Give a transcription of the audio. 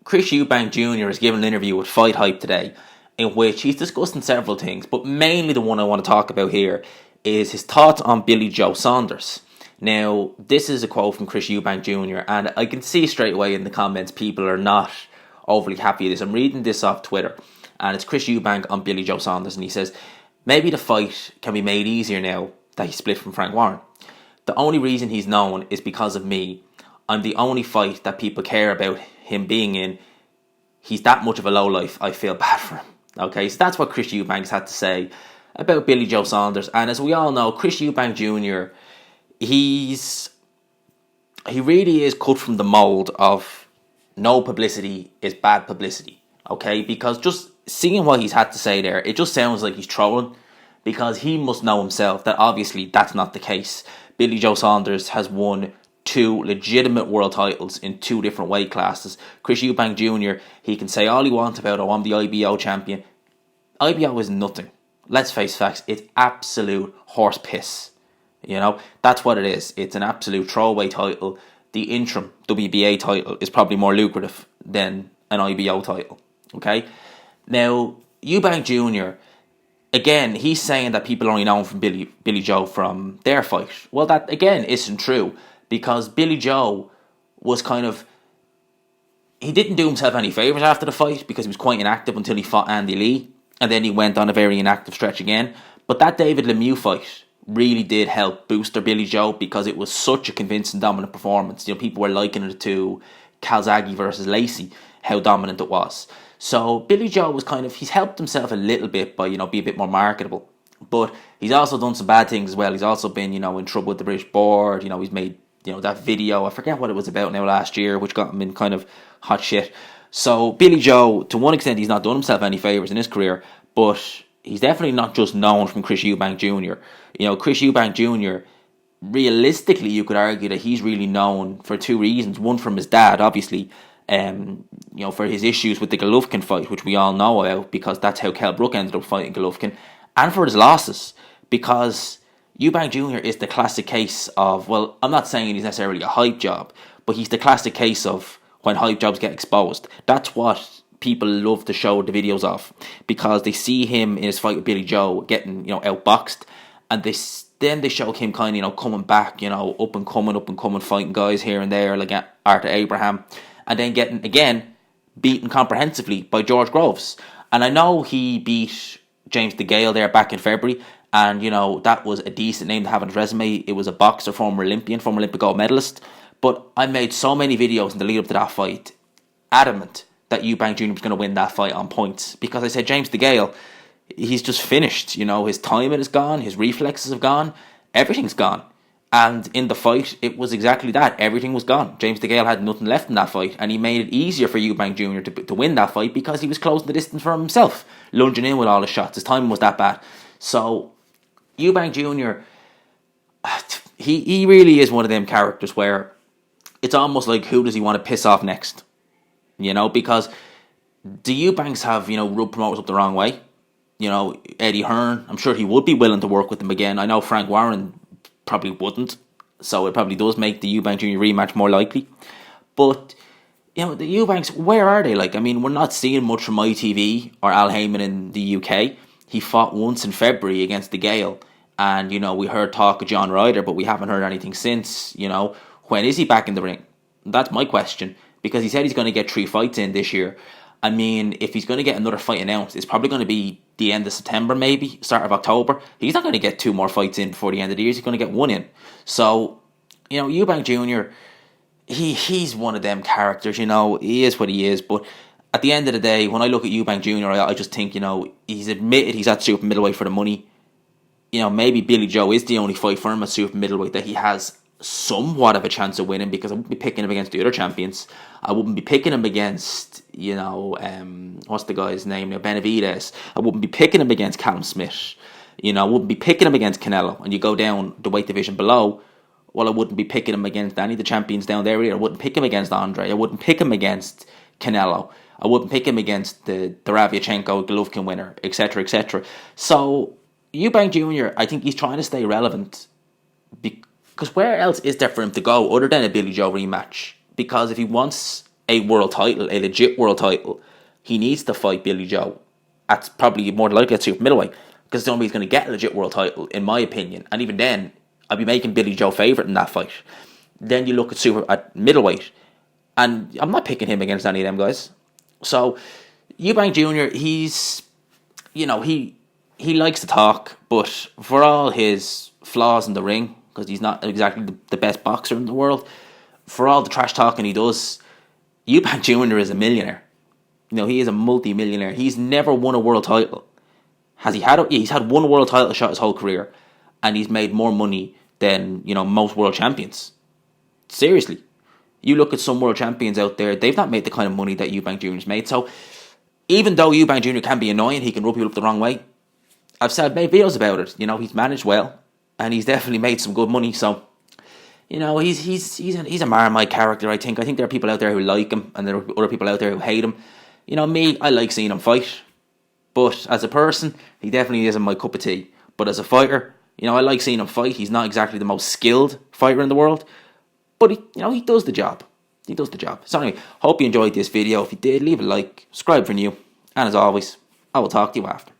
Chris Eubank Jr. has given an interview with Fight Hype today in which he's discussing several things, but mainly the one I want to talk about here is his thoughts on Billy Joe Saunders. Now, this is a quote from Chris Eubank Jr., and I can see straight away in the comments people are not overly happy with this. I'm reading this off Twitter, and it's Chris Eubank on Billy Joe Saunders, and he says, maybe the fight can be made easier now that he split from Frank Warren. The only reason he's known is because of me. I'm the only fight that people care about him being in. He's that much of a lowlife, I feel bad for him. Okay, so that's what Chris Eubanks had to say about Billy Joe Saunders. And as we all know, Chris Eubank Jr., he really is cut from the mould of no publicity is bad publicity. Okay, because just seeing what he's had to say there, it just sounds like he's trolling, because he must know himself that obviously that's not the case. Billy Joe Saunders has won 2 legitimate world titles in 2 different weight classes. Chris Eubank Jr., he can say all he wants about, oh, I'm the IBO champion. IBO is nothing. Let's face facts, it's absolute horse piss. You know, that's what it is. It's an absolute throwaway title. The interim WBA title is probably more lucrative than an IBO title. Okay? Now, Eubank Jr., again, he's saying that people only know him from Billy Joe from their fight. Well, that, again, isn't true. Because Billy Joe was he didn't do himself any favours after the fight because he was quite inactive until he fought Andy Lee. And then he went on a very inactive stretch again. But that David Lemieux fight really did help booster Billy Joe because it was such a convincing, dominant performance. You know, people were likening it to Calzaghe versus Lacey, how dominant it was. So Billy Joe was he's helped himself a little bit by, be a bit more marketable. But he's also done some bad things as well. He's also been, in trouble with the British board. He's made, that video, I forget what it was about now last year, which got him in kind of hot shit. So Billy Joe, to one extent, he's not done himself any favours in his career, but he's definitely not just known from Chris Eubank Jr. Chris Eubank Jr., realistically, you could argue that he's really known for 2 reasons. One, from his dad, obviously, for his issues with the Golovkin fight, which we all know about, because that's how Kell Brook ended up fighting Golovkin, and for his losses, because Eubank Jr. is the classic case of, well, I'm not saying he's necessarily a hype job, but he's the classic case of when hype jobs get exposed. That's what people love to show the videos of, because they see him in his fight with Billy Joe getting, outboxed, and then they show him coming back, up and coming, fighting guys here and there, like Arthur Abraham, and then getting, again, beaten comprehensively by George Groves. And I know he beat James DeGale there back in February, and, that was a decent name to have on his resume. It was a boxer, former Olympian, former Olympic gold medalist. But I made so many videos in the lead up to that fight, adamant that Eubank Jr. was going to win that fight on points. Because I said, James DeGale, he's just finished. His timing is gone, his reflexes have gone, everything's gone. And in the fight, it was exactly that. Everything was gone. James DeGale had nothing left in that fight, and he made it easier for Eubank Jr. to win that fight because he was closing the distance for himself, lunging in with all his shots. His timing was that bad. So Eubank Jr., he really is one of them characters where it's almost like, who does he want to piss off next? Because the Eubanks have, rubbed promoters up the wrong way. Eddie Hearn, I'm sure he would be willing to work with them again. I know Frank Warren probably wouldn't, so it probably does make the Eubank Jr. rematch more likely. But, the Eubanks, where are they? We're not seeing much from ITV or Al Heyman in the UK. He fought once in February against DeGale, and, we heard talk of John Ryder, but we haven't heard anything since. When is he back in the ring? That's my question, because he said he's going to get 3 fights in this year. If he's going to get another fight announced, it's probably going to be the end of September, maybe, start of October. He's not going to get 2 more fights in before the end of the year. He's going to get 1 in. So, Eubank Jr., he's one of them characters, he is what he is. But at the end of the day, when I look at Eubank Jr., I just think, he's admitted he's at super middleweight for the money. Maybe Billy Joe is the only fight for him at super middleweight that he has somewhat of a chance of winning, because I wouldn't be picking him against the other champions. I wouldn't be picking him against, what's the guy's name now, Benavidez. I wouldn't be picking him against Callum Smith. I wouldn't be picking him against Canelo. And you go down the weight division below, well, I wouldn't be picking him against any of the champions down there either. I wouldn't pick him against Andre. I wouldn't pick him against Canelo. I wouldn't pick him against the Ravyachenko Golovkin winner, etc., etc. So Eubank Jr., I think he's trying to stay relevant, because where else is there for him to go other than a Billy Joe rematch? Because if he wants a world title, a legit world title, he needs to fight Billy Joe. That's probably more likely at super middleweight, because the only way he's going to get a legit world title, in my opinion. And even then, I'd be making Billy Joe favourite in that fight. Then you look at middleweight, and I'm not picking him against any of them guys. So Eubank Jr., he's, he likes to talk, but for all his flaws in the ring, because he's not exactly the best boxer in the world, for all the trash talking he does, Eubank Jr. is a millionaire. He is a multi-millionaire. He's never won a world title. Has he had? He's had one world title shot his whole career, and he's made more money than most world champions. Seriously, you look at some world champions out there; they've not made the kind of money that Eubank Jr.'s made. So, even though Eubank Jr. can be annoying, he can rub people up the wrong way. Made videos about it. He's managed well, and he's definitely made some good money. So, he's a Marmite character. I think there are people out there who like him, and there are other people out there who hate him. Me, I like seeing him fight. But as a person, he definitely isn't my cup of tea. But as a fighter, I like seeing him fight. He's not exactly the most skilled fighter in the world. But, he does the job. He does the job. So anyway, hope you enjoyed this video. If you did, leave a like, subscribe for new. And as always, I will talk to you after.